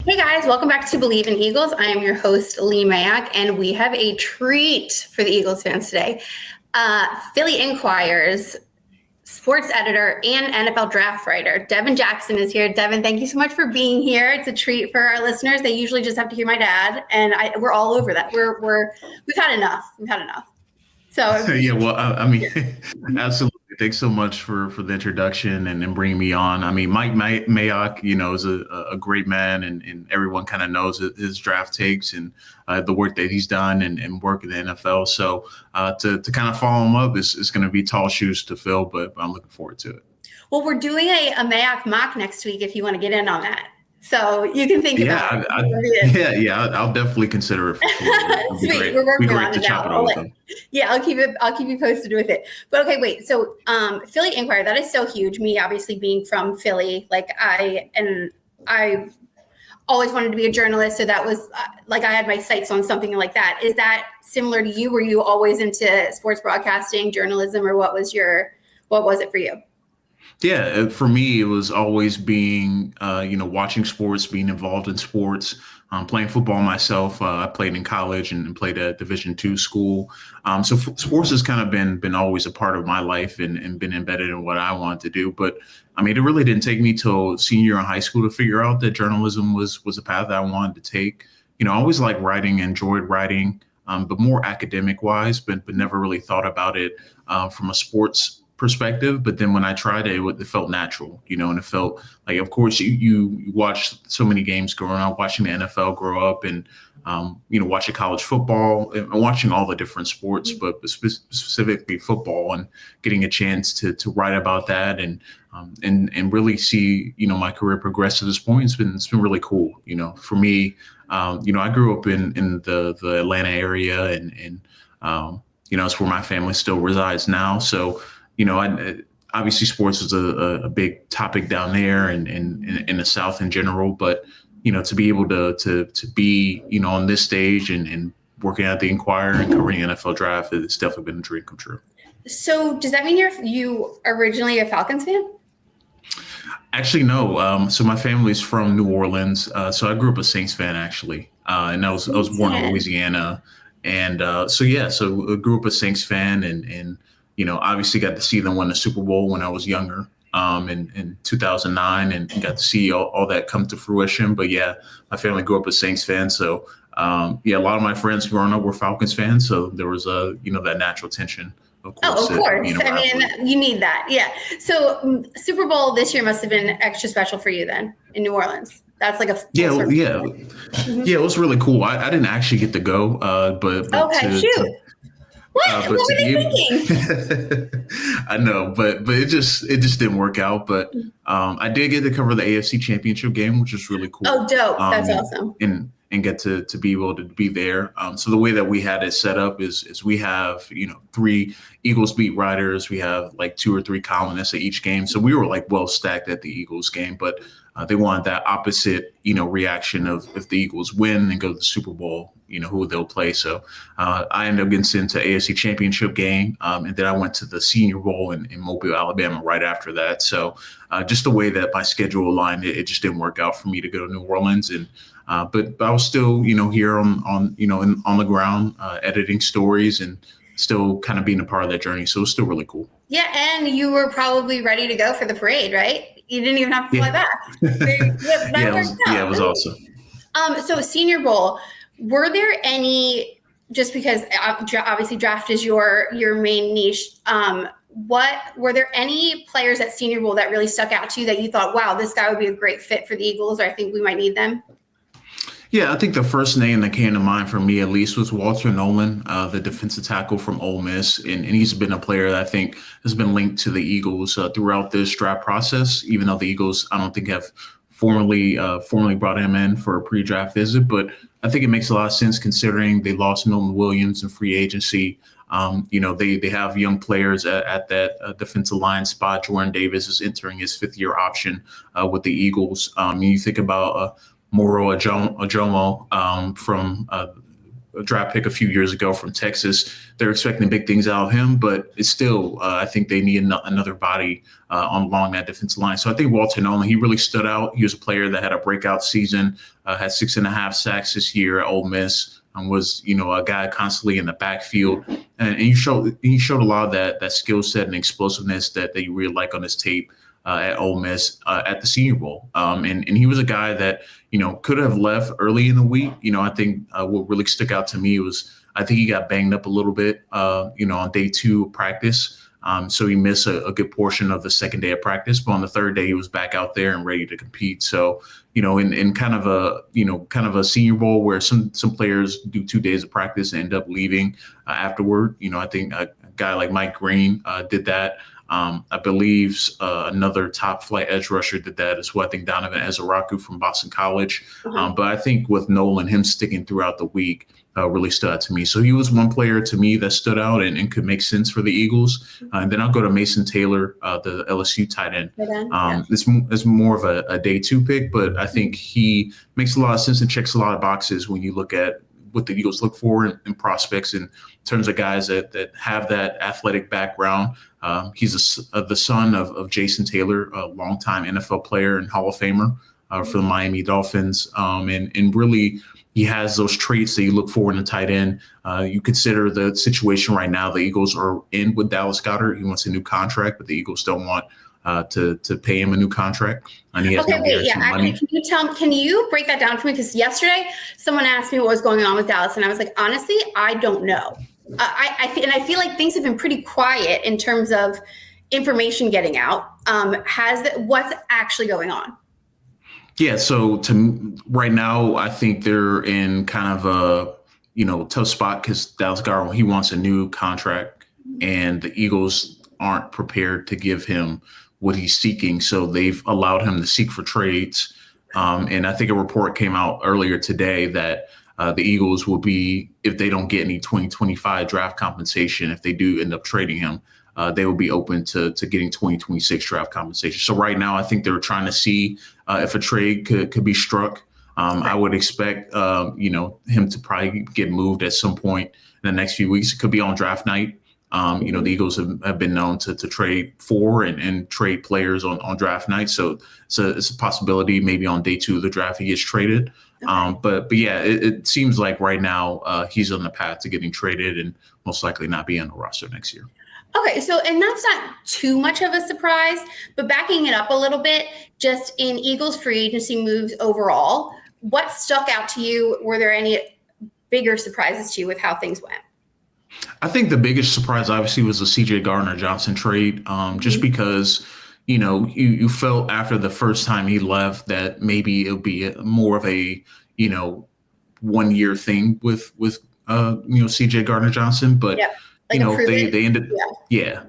Hey guys, welcome back to Believe in Eagles. I am your host, Lee Mayak, and we have a treat for the Eagles fans today. Philly Inquirer's sports editor and NFL draft writer, Devin Jackson, is here. Devin, thank you so much for being here. It's a treat for our listeners. They usually just have to hear my dad, and we're all over that. We've had enough. We've had enough. So Yeah, well, I mean, absolutely. Thanks so much for the introduction and bringing me on. I mean, Mike Mayock, is a great man, and everyone kind of knows his draft takes and the work that he's done and work in the NFL. So to kind of follow him up is going to be tall shoes to fill, but I'm looking forward to it. Well, we're doing a Mayock mock next week if you want to get in on that. So you can think about it. Yeah, I'll definitely consider it for sure. Sweet, we're working on it now. I'll keep you posted with it. But okay, wait. So Philly Inquirer, that is so huge. Me, obviously being from Philly, I always wanted to be a journalist. So that was I had my sights on something like that. Is that similar to you? Were you always into sports broadcasting, journalism, or what was it for you? Yeah, for me, it was always being, watching sports, being involved in sports, playing football myself. I played in college and played at Division II school. So sports has kind of been always a part of my life and been embedded in what I wanted to do. But I mean, it really didn't take me till senior year in high school to figure out that journalism was a path that I wanted to take. I always liked writing, enjoyed writing, but more academic wise, but never really thought about it from a sports perspective. But then when I tried it felt natural, and it felt like, of course, you watch so many games growing up, watching the NFL grow up and, watching college football and watching all the different sports, but specifically football, and getting a chance to write about that and really see, my career progress to this point. It's been really cool. For me, I grew up in the Atlanta area and it's where my family still resides now. So, obviously sports is a big topic down there and in the South in general, but, to be able to be, on this stage and working at the Inquirer and covering the NFL draft, it's definitely been a dream come true. So does that mean you originally a Falcons fan? Actually, no. So my family's from New Orleans. So I grew up a Saints fan, actually. And I was born in Louisiana. And so I grew up a Saints fan and obviously got to see them win the Super Bowl when I was younger in 2009 and got to see all that come to fruition. But yeah, my family grew up as Saints fans. So a lot of my friends growing up were Falcons fans. So there was that natural tension. Of course. I mean, you need that. Yeah. So Super Bowl this year must have been extra special for you then in New Orleans. That's like a Yeah, it was really cool. I didn't actually get to go, but okay, shoot. What were they thinking? I know, but it just didn't work out. But I did get to cover the AFC Championship game, which is really cool. Oh, dope! That's awesome. And get to be able to be there. So the way that we had it set up is we have 3 Eagles beat writers. We have like 2 or 3 columnists at each game. So we were like well stacked at the Eagles game, but they wanted that opposite reaction of if the Eagles win and go to the Super Bowl, who they'll play. So I ended up getting sent to AFC Championship game, and then I went to the Senior Bowl in Mobile, Alabama right after that. So just the way that my schedule aligned, it just didn't work out for me to go to New Orleans. And but I was still, here on the ground, editing stories and still kind of being a part of that journey. So it's still really cool. Yeah, and you were probably ready to go for the parade, right? You didn't even have to fly back. It was awesome. So Senior Bowl, were there any, just because obviously draft is your main niche, were there any players at Senior Bowl that really stuck out to you that you thought, wow, this guy would be a great fit for the Eagles, or I think we might need them? Yeah, I think the first name that came to mind for me, at least, was Walter Nolan, the defensive tackle from Ole Miss. And he's been a player that I think has been linked to the Eagles throughout this draft process, even though the Eagles, I don't think, have formally brought him in for a pre-draft visit. But I think it makes a lot of sense considering they lost Milton Williams in free agency. They have young players at that defensive line spot. Jordan Davis is entering his 5th-year option with the Eagles. You think about Moro Ajomo from a draft pick a few years ago from Texas. They're expecting big things out of him, but it's still, I think they need another body along that defensive line. So I think Walter Nolan, he really stood out. He was a player that had a breakout season, had 6.5 sacks this year at Ole Miss, and was, a guy constantly in the backfield. And he showed a lot of that skill set and explosiveness that you really like on his tape at Ole Miss at the Senior Bowl. And he was a guy that, could have left early in the week. I think what really stuck out to me was I think he got banged up a little bit, on day 2 of practice. So he missed a good portion of the second day of practice, but on the third day he was back out there and ready to compete. So, in kind of a Senior Bowl where some players do 2 days of practice and end up leaving afterward. I think a guy like Mike Green did that. I believe another top flight edge rusher did that as well. I think Donovan Ezaraku from Boston College. But I think with Nolan, him sticking throughout the week really stood out to me. So he was one player to me that stood out and could make sense for the Eagles. And then I'll go to Mason Taylor, the LSU tight end. It's more of a day 2 pick, but I think he makes a lot of sense and checks a lot of boxes when you look at what the Eagles look for in prospects in terms of guys that have that athletic background. He's the son of Jason Taylor, a longtime NFL player and Hall of Famer for the Miami Dolphins. And really, he has those traits that you look for in a tight end. You consider the situation right now the Eagles are in with Dallas Goedert. He wants a new contract, but the Eagles don't want to pay him a new contract. And he has money. Can you break that down for me? Because yesterday someone asked me what was going on with Dallas, and I was like, honestly, I don't know. I feel like things have been pretty quiet in terms of information getting out. What's actually going on? Yeah, so right now, I think they're in kind of a tough spot because Dallas Goedert, he wants a new contract, and the Eagles aren't prepared to give him what he's seeking. So they've allowed him to seek for trades. And I think a report came out earlier today that the Eagles will be, if they don't get any 2025 draft compensation, if they do end up trading him, they will be open to getting 2026 draft compensation. So right now, I think they're trying to see if a trade could be struck. I would expect, him to probably get moved at some point in the next few weeks. It could be on draft night. The Eagles have been known to trade for and trade players on draft night. So it's a possibility maybe on day 2 of the draft he gets traded. But yeah, it seems like right now he's on the path to getting traded and most likely not be on the roster next year. Okay, and that's not too much of a surprise, but backing it up a little bit, just in Eagles free agency moves overall, what stuck out to you? Were there any bigger surprises to you with how things went? I think the biggest surprise obviously was the CJ Gardner-Johnson trade, just because, you felt after the first time he left that maybe it would be more of a, 1-year thing with CJ Gardner-Johnson, but they ended. Yeah.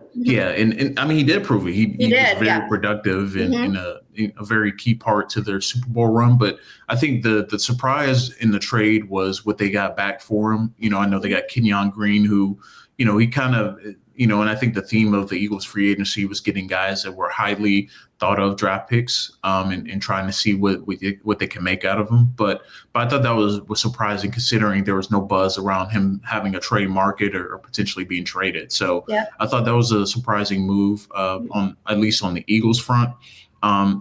And I mean, he did prove it. He was very productive and in a very key part to their Super Bowl run. But I think the surprise in the trade was what they got back for him. I know they got Kenyon Green, who, he kind of, and I think the theme of the Eagles free agency was getting guys that were highly thought of draft picks and trying to see what they can make out of them. But I thought that was surprising considering there was no buzz around him having a trade market or potentially being traded. So I thought that was a surprising move at least on the Eagles front.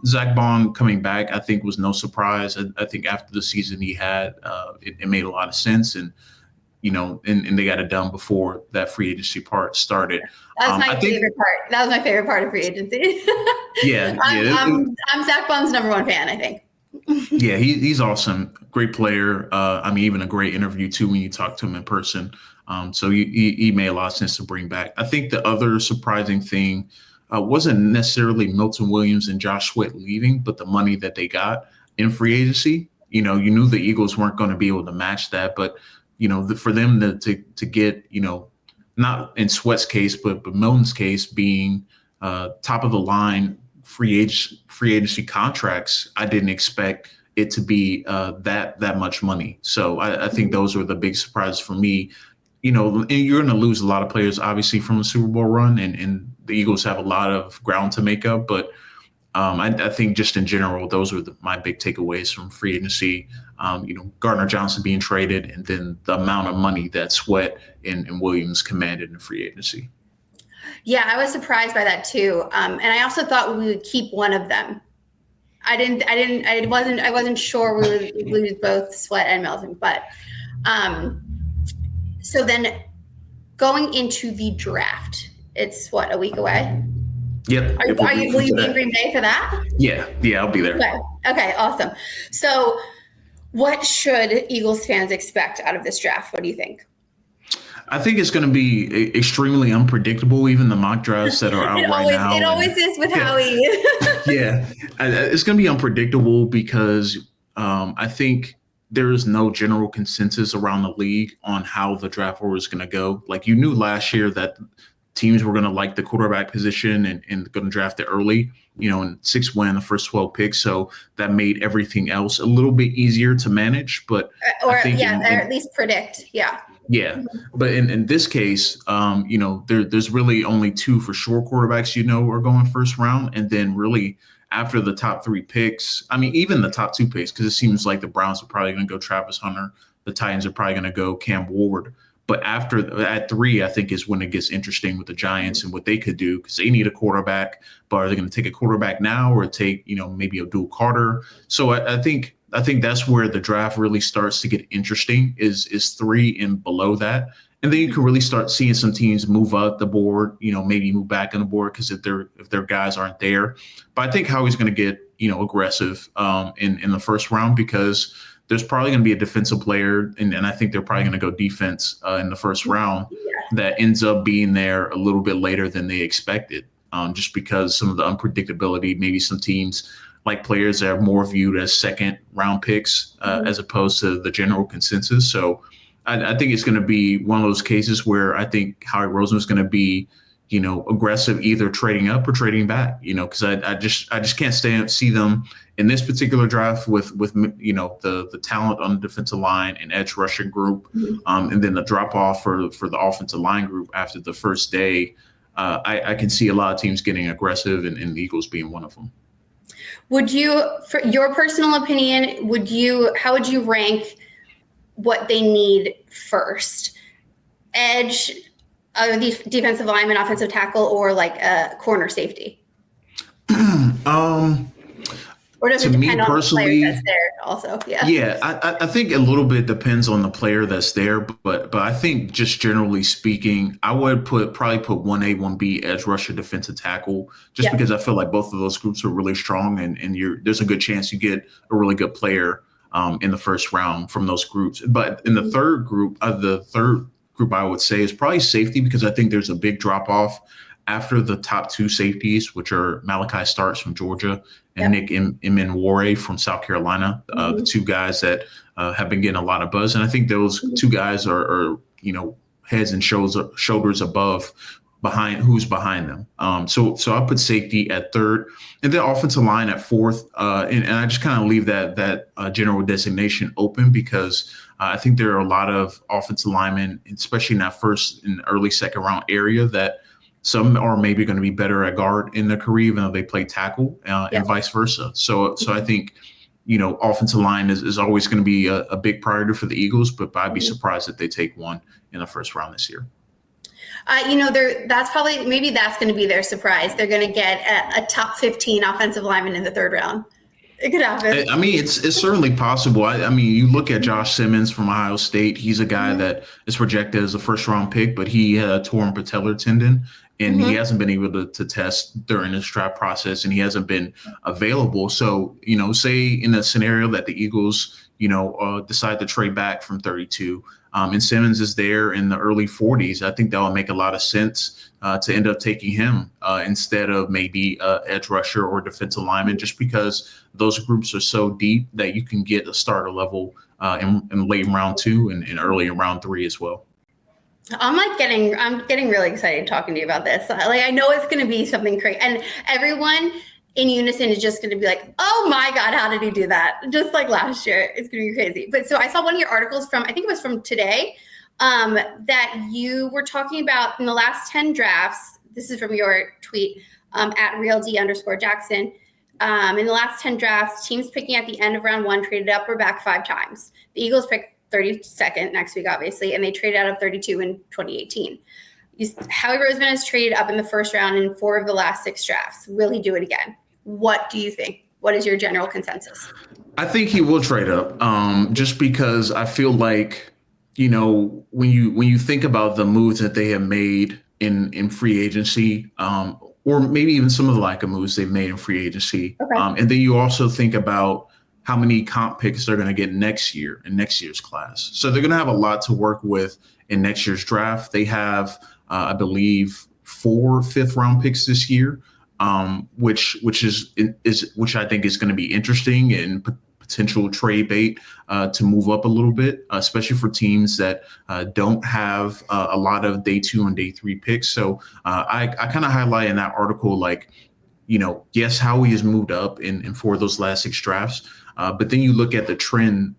Zach Bond coming back, I think, was no surprise. I think after the season he had, it made a lot of sense. And they got it done before that free agency part started. That was my favorite part. That was my favorite part of free agency. I'm Zach Bond's number 1 fan, I think. Yeah, he's awesome. Great player. Even a great interview too when you talk to him in person. So he made a lot of sense to bring back. I think the other surprising thing wasn't necessarily Milton Williams and Josh Sweat leaving, but the money that they got in free agency. You knew the Eagles weren't going to be able to match that, but for them to get, not in Sweat's case, but Milton's case being top of the line free agency contracts, I didn't expect it to be that much money. So I think those were the big surprises for me. And you're going to lose a lot of players, obviously, from the Super Bowl run, and the Eagles have a lot of ground to make up. But I think just in general, those were my big takeaways from free agency. Gardner Johnson being traded, and then the amount of money that Sweat and Williams commanded in free agency. Yeah, I was surprised by that too. And I also thought we would keep one of them. I wasn't sure we would lose both Sweat and Melton, but so then going into the draft, it's what, a week away? Yep. Will you be in Green Bay for that? Yeah, I'll be there. Okay, awesome. So what should Eagles fans expect out of this draft? What do you think? I think it's going to be extremely unpredictable, even the mock drafts that are out now. It always is with Howie. Yeah, it's going to be unpredictable because I think there is no general consensus around the league on how the draft order is going to go. Like, you knew last year that teams were going to like the quarterback position and going to draft it early, and 6 win the first 12 picks. So that made everything else a little bit easier to manage. But or at least predict. Yeah. Yeah. But in this case, there's really only 2 for sure quarterbacks, are going first round. And then really after the top 3 picks, even the top 2 picks, because it seems like the Browns are probably going to go Travis Hunter. The Titans are probably going to go Cam Ward. But at 3, I think is when it gets interesting with the Giants and what they could do, because they need a quarterback. But are they going to take a quarterback now or take, maybe Abdul Carter? So I think that's where the draft really starts to get interesting is 3 and below that. And then you can really start seeing some teams move up the board, maybe move back on the board because if their guys aren't there. But I think Howie's going to get, aggressive in the first round because there's probably going to be a defensive player, and I think they're probably going to go defense in the first round that ends up being there a little bit later than they expected, just because some of the unpredictability, maybe some teams like players that are more viewed as second round picks as opposed to the general consensus. So I think it's going to be one of those cases where I think Howie Roseman is going to be, aggressive, either trading up or trading back, because I just can't see them in this particular draft with the talent on the defensive line and edge rushing group, and then the drop off for the offensive line group after the first day. I can see a lot of teams getting aggressive, and the Eagles being one of them. Would you, for your personal opinion, how would you rank what they need first? Edge, defensive lineman, offensive tackle, or like a corner safety? Or does it depend on the player that's there also? Yeah, I think a little bit depends on the player that's there, but I think just generally speaking, I would probably put 1A, 1B edge rusher, defensive tackle, just because I feel like both of those groups are really strong, and there's a good chance you get a really good player in the first round from those groups. But in the third group, I would say is probably safety, because I think there's a big drop off after the top 2 safeties, which are Malachi Starks from Georgia and Nick Imenwore from South Carolina, the 2 guys that have been getting a lot of buzz. And I think those 2 guys are heads and shoulders above who's behind them. So I put safety at 3rd, and then offensive line at 4th. And I just kind of leave that general designation open because I think there are a lot of offensive linemen, especially in that first and early second round area, that some are maybe going to be better at guard in their career, even though they play tackle, and vice versa. So I think, offensive line is always going to be a big priority for the Eagles, but I'd be surprised if they take one in the first round this year. That's going to be their surprise. They're going to get a top 15 offensive lineman in the 3rd round. It could happen. It's certainly possible. You look at Josh Simmons from Ohio State. He's a guy that is projected as a first-round pick, but he had a torn patellar tendon, and he hasn't been able to test during this draft process, and he hasn't been available. So, say in a scenario that the Eagles, decide to trade back from 32, and Simmons is there in the early 40s, I think that would make a lot of sense to end up taking him instead of maybe edge rusher or defensive lineman, just because those groups are so deep that you can get a starter level in late round 2 and early in round 3 as well. I'm getting really excited talking to you about this. I know it's going to be something crazy, and everyone in unison is just going to be like, oh my God, how did he do that? Just like last year. It's going to be crazy. But so I saw one of your articles I think it was from today, that you were talking about in the last 10 drafts. This is from your tweet at @RealD_Jackson. In the last 10 drafts, teams picking at the end of round 1 traded up or back 5 times. The Eagles picked 32nd next week, obviously, and they traded out of 32 in 2018. Howie Roseman has traded up in the first round in 4 of the last 6 drafts. Will he do it again? What do you think? What is your general consensus? I think he will trade up, just because I feel like, when you think about the moves that they have made in free agency, or maybe even some of the lack of moves they've made in free agency, and then you also think about how many comp picks they're going to get next year in next year's class. So they're going to have a lot to work with in next year's draft. They have, I believe, 4 5th-round picks this year, which I think is going to be interesting and potential trade bait to move up a little bit, especially for teams that don't have a lot of day 2 and day 3 picks. So I kind of highlight in that article, like, yes, Howie has moved up in 4 of those last 6 drafts, but then you look at the trend,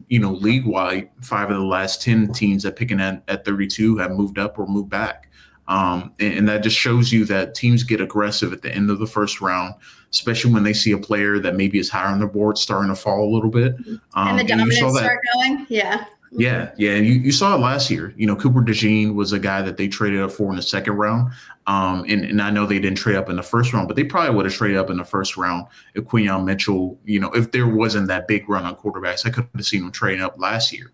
league-wide, 5 of the last 10 teams that picking at 32 have moved up or moved back. And that just shows you that teams get aggressive at the end of the first round, especially when they see a player that maybe is higher on their board starting to fall a little bit. And the dominance start going? Yeah. Yeah. And you saw it last year. Cooper DeJean was a guy that they traded up for in the second round. And I know they didn't trade up in the first round, but they probably would have traded up in the first round if Quinyon Mitchell, if there wasn't that big run on quarterbacks. I could have seen them trading up last year,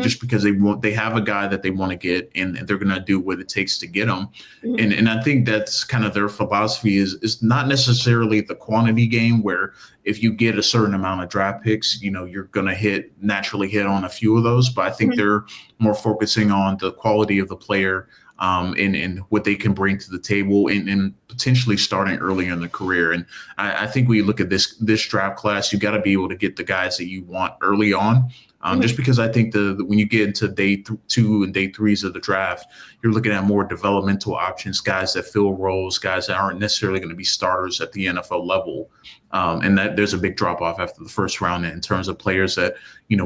just because they have a guy that they want to get, and they're going to do what it takes to get him. And I think that's kind of their philosophy is not necessarily the quantity game, where if you get a certain amount of draft picks, you're going to naturally hit on a few of those. But I think they're more focusing on the quality of the player, and what they can bring to the table, and potentially starting earlier in the career. And I think when you look at this draft class, you got to be able to get the guys that you want early on. Just because I think when you get into day 2 and day 3s of the draft, you're looking at more developmental options, guys that fill roles, guys that aren't necessarily going to be starters at the NFL level. And that there's a big drop off after the first round in terms of players that,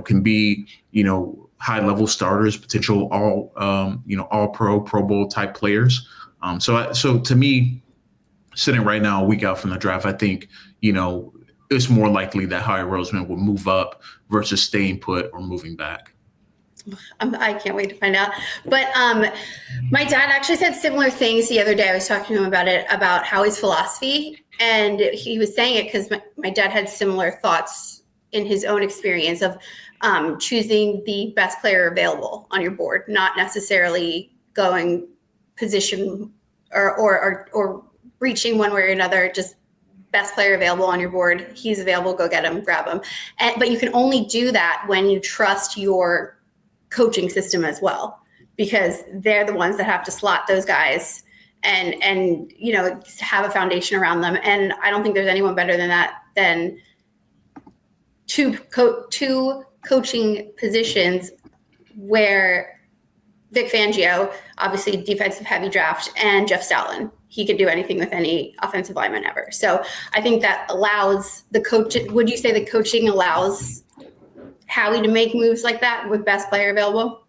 can be, high level starters, potential all Pro Bowl type players. So to me, sitting right now a week out from the draft, I think, it's more likely that Howie Roseman will move up versus staying put or moving back. I can't wait to find out. But my dad actually said similar things the other day. I was talking to him about Howie's philosophy, and he was saying it because my dad had similar thoughts in his own experience of choosing the best player available on your board, not necessarily going position or reaching one way or another, just best player available on your board. He's available, go get him, grab him. But you can only do that when you trust your coaching system as well, because they're the ones that have to slot those guys and have a foundation around them. And I don't think there's anyone better than that, than two coaching positions where Vic Fangio, obviously defensive heavy draft, and Jeff Stoutland. He could do anything with any offensive lineman ever. So I think that allows the coach. Would you say the coaching allows Howie to make moves like that with best player available?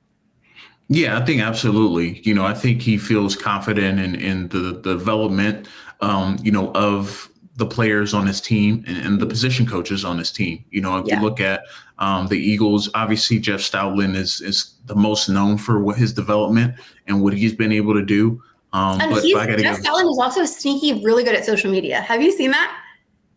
Yeah, I think absolutely. I think he feels confident in the development, of the players on his team and the position coaches on his team. If you look at the Eagles, obviously Jeff Stoutland is the most known for what his development and what he's been able to do. And Jeff Stoutland is also sneaky, really good at social media. Have you seen that?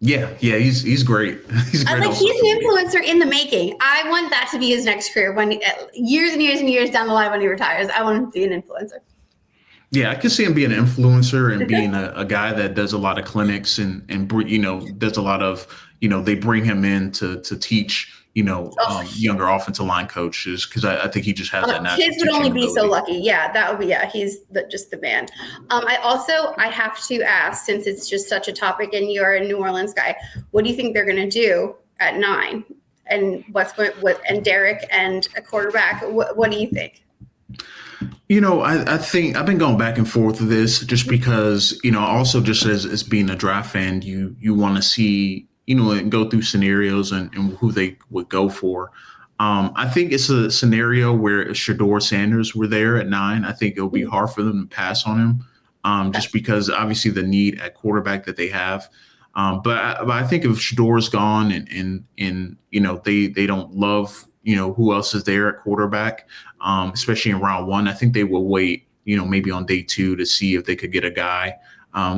Yeah, he's great. He's great. He's an influencer in the making. I want that to be his next career. When years and years and years down the line, when he retires, I want him to be an influencer. Yeah, I can see him being an influencer and being a guy that does a lot of clinics and does a lot of, they bring him in to teach, younger offensive line coaches, because I think he just has that natural. Kids would only be so lucky. Yeah, that would be, he's just the man. I have to ask, since it's just such a topic and you're a New Orleans guy, what do you think they're going to do at 9? And and Derek and a quarterback, what do you think? I think I've been going back and forth with this just because, also just as being a draft fan, you want to see, and go through scenarios and who they would go for. I think it's a scenario where if Shedeur Sanders were there at 9, I think it'll be hard for them to pass on him, just because obviously the need at quarterback that they have. But I think if Shador's gone and they don't love who else is there at quarterback, especially in round one, I think they will wait maybe on day two to see if they could get a guy.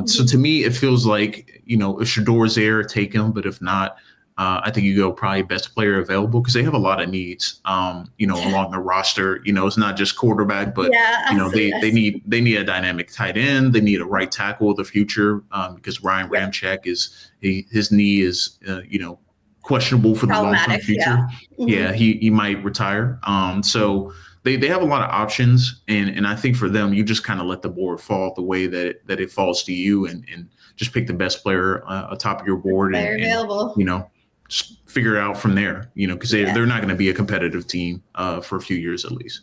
So to me, it feels like if Shador's there, take him. But if not, I think you go probably best player available because they have a lot of needs, along the roster. It's not just quarterback, but they need a dynamic tight end. They need a right tackle of the future because Ryan Ramczyk his knee is questionable for the long-term future. Yeah, he might retire. So they have a lot of options, and I think for them, you just kind of let the board fall the way that it falls to you, and just pick the best player atop of your board, available. Just figure it out from there, because they're not going to be a competitive team for a few years at least.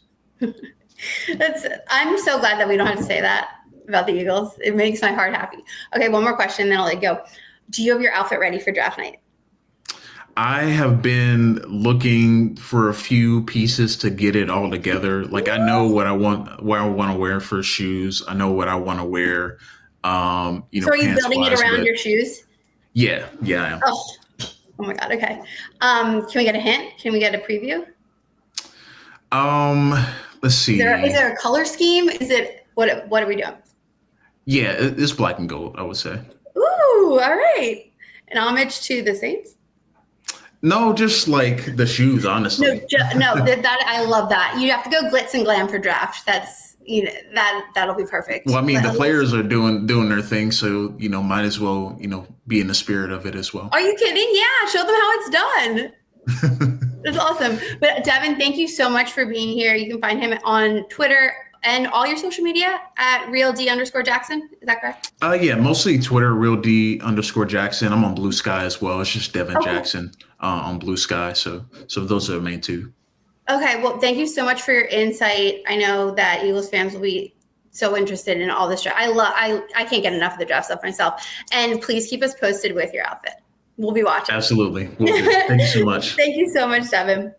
I'm so glad that we don't have to say that about the Eagles. It makes my heart happy. Okay, one more question, then I'll let you go. Do you have your outfit ready for draft night? I have been looking for a few pieces to get it all together. Like I know what I want to wear for shoes. I know what I want to wear. So are you building it around your shoes? Yeah, I am. Oh my God. Okay. Can we get a hint? Can we get a preview? Let's see. Is there a color scheme? Is it what are we doing? Yeah, it's black and gold, I would say. Ooh, all right. An homage to the Saints? No, just like the shoes, honestly. No, that I love that. You have to go glitz and glam for draft. That's that'll be perfect. Well, I mean, the players are doing their thing, so might as well be in the spirit of it as well. Are you kidding? Yeah, show them how it's done. That's awesome. But Devin, thank you so much for being here. You can find him on Twitter and all your social media at RealD_Jackson. Is that correct? Yeah, mostly Twitter, RealD_Jackson. I'm on Blue Sky as well. It's just Devin Jackson on Blue Sky. So those are the main two. Okay, well, thank you so much for your insight. I know that Eagles fans will be so interested in all this draft. I can't get enough of the draft stuff myself. And please keep us posted with your outfit. We'll be watching. Absolutely. We'll do. Thank you so much. Thank you so much, Devin.